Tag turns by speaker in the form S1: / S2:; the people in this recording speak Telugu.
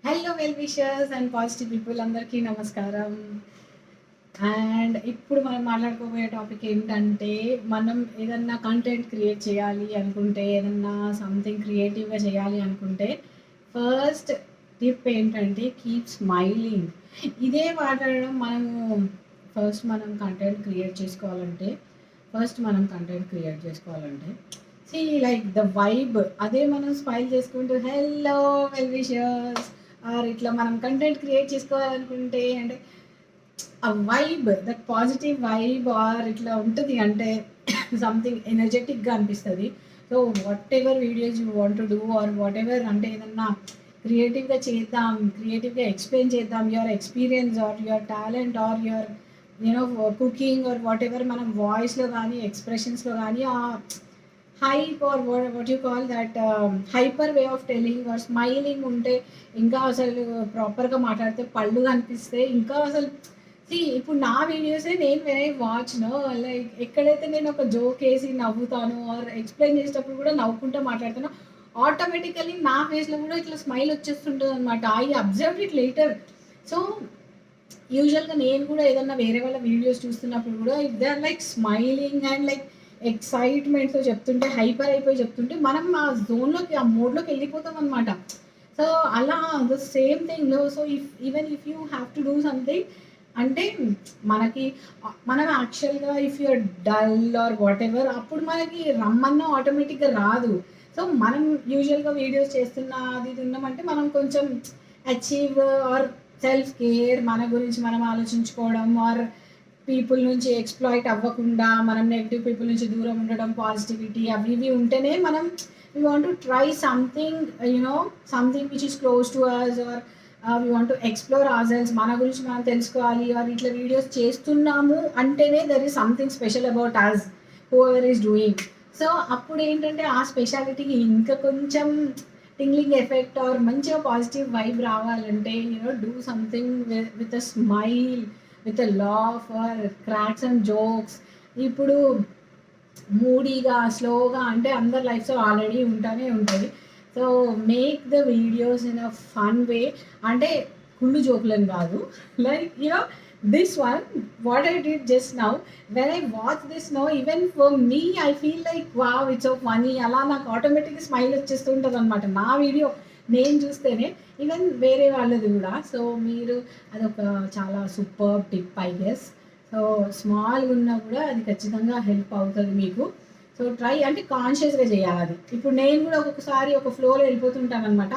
S1: Hello well wishers and positive people అందరికీ నమస్కారం. అండ్ ఇప్పుడు మనం మాట్లాడుకోబోయే టాపిక్ ఏంటంటే, మనం ఏదన్నా కంటెంట్ క్రియేట్ చేయాలి అనుకుంటే, ఏదన్నా సంథింగ్ క్రియేటివ్‌గా చేయాలి అనుకుంటే, ఫస్ట్ టిప్ ఏంటంటే కీప్ స్మైలింగ్. ఇదే వాడడం మనము ఫస్ట్ మనం కంటెంట్ క్రియేట్ చేసుకోవాలంటే లైక్ ద వైబ్ అదే మనం స్మైల్ చేసుకుంటూ హెల్లో వెల్ విషర్స్ ఆర్ ఇట్లా మనం కంటెంట్ క్రియేట్ చేసుకోవాలనుకుంటే అంటే ఆ vibe that positive vibe or ఇట్లా ఉంటుంది అంటే సంథింగ్ ఎనర్జెటిక్గా అనిపిస్తుంది. So whatever videos you want to do or whatever అంటే ఏదన్నా క్రియేటివ్గా చేద్దాం, క్రియేటివ్గా ఎక్స్ప్లెయిన్ చేద్దాం your experience or your talent or your cooking or whatever మనం వాయిస్లో కానీ ఎక్స్ప్రెషన్స్లో కానీ ఆ hype or what you call that hyper way of telling or smiling ఉంటే ఇంకా అసలు ప్రాపర్గా మాట్లాడితే పళ్ళు కనిపిస్తే ఇంకా అసలు ఇప్పుడు నా వీడియోసే నేను వేరే వాచ్‌నో లైక్ ఎక్కడైతే నేను ఒక జోక్ ఏసి నవ్వుతానో ఆర్ ఎక్స్‌ప్లెయిన్ చేసేటప్పుడు కూడా నవ్వుకుంటూ మాట్లాడతానో ఆటోమేటికల్లీ నా ఫేస్‌లో కూడా ఇట్లా స్మైల్ వచ్చేస్తుంటదనమాట. I observed it later. So యూజువల్‌గా నేను కూడా ఏదన్నా వేరే వాళ్ళ వీడియోస్ చూస్తున్నప్పుడు కూడా if they are like smiling and like ఎక్సైట్మెంట్‌తో చెప్తుంటే, హైపర్ అయిపోయి చెప్తుంటే మనం ఆ జోన్‌లోకి, ఆ మోడ్‌లోకి వెళ్ళిపోతామనమాట. సో అలా the same thing. So if you have to do something అంటే మనకి మనం యాక్చువల్‌గా if you are dull or whatever అప్పుడు మనకి రమ్మన్నా ఆటోమేటిక్‌గా రాదు. సో మనం యూజువల్‌గా వీడియోస్ చేస్తున్నా అది ఇది ఉన్నామంటే మనం కొంచెం అచీవ్ ఆర్ సెల్ఫ్ కేర్ మన గురించి మనం ఆలోచించుకోవడం ఆర్ పీపుల్ నుంచి ఎక్స్‌ప్లాయిట్ అవ్వకుండా మనం నెగెటివ్ పీపుల్ నుంచి దూరం ఉండడం, పాజిటివిటీ అవి ఇవి ఉంటేనే మనం we want to try something something which is close to us or we want to explore ourselves మన గురించి మనం తెలుసుకోవాలి ఆర్ ఇట్లా వీడియోస్ చేస్తున్నాము అంటేనే there is something special about us whoever is doing. So అప్పుడేంటంటే ఆ స్పెషాలిటీకి ఇంకా కొంచెం టింగ్లింగ్ ఎఫెక్ట్ ఆర్ మంచిగా పాజిటివ్ వైబ్ రావాలంటే do something with a smile, with a laugh or cracks and jokes. ఇప్పుడు మూడీగా, స్లోగా అంటే అందరి లైఫ్‌లో ఆల్రెడీ ఉంటానే ఉంటది. So make the videos in a fun way. అంటే కుళ్ళు జోకులని కాదు. Like this one what I did just now when I watch this now even for me I feel like wow it's so funny. అలా నాకు ఆటోమేటిక్‌గా స్మైల్ వచ్చేస్తుంటదనమాట నా వీడియో నేను చూస్తేనే. ఈవెన్ వేరే వాళ్ళది కూడా. సో మీరు అదొక చాలా superb tip I guess. So స్మాల్‌గా ఉన్నా కూడా అది ఖచ్చితంగా హెల్ప్ అవుతది మీకు. సో ట్రై అంటే కాన్షియస్‌గా చేయాలది. ఇప్పుడు నేను కూడా ఒక్కొక్కసారి ఒక ఫ్లోలో వెళ్ళిపోతుంటాననమాట.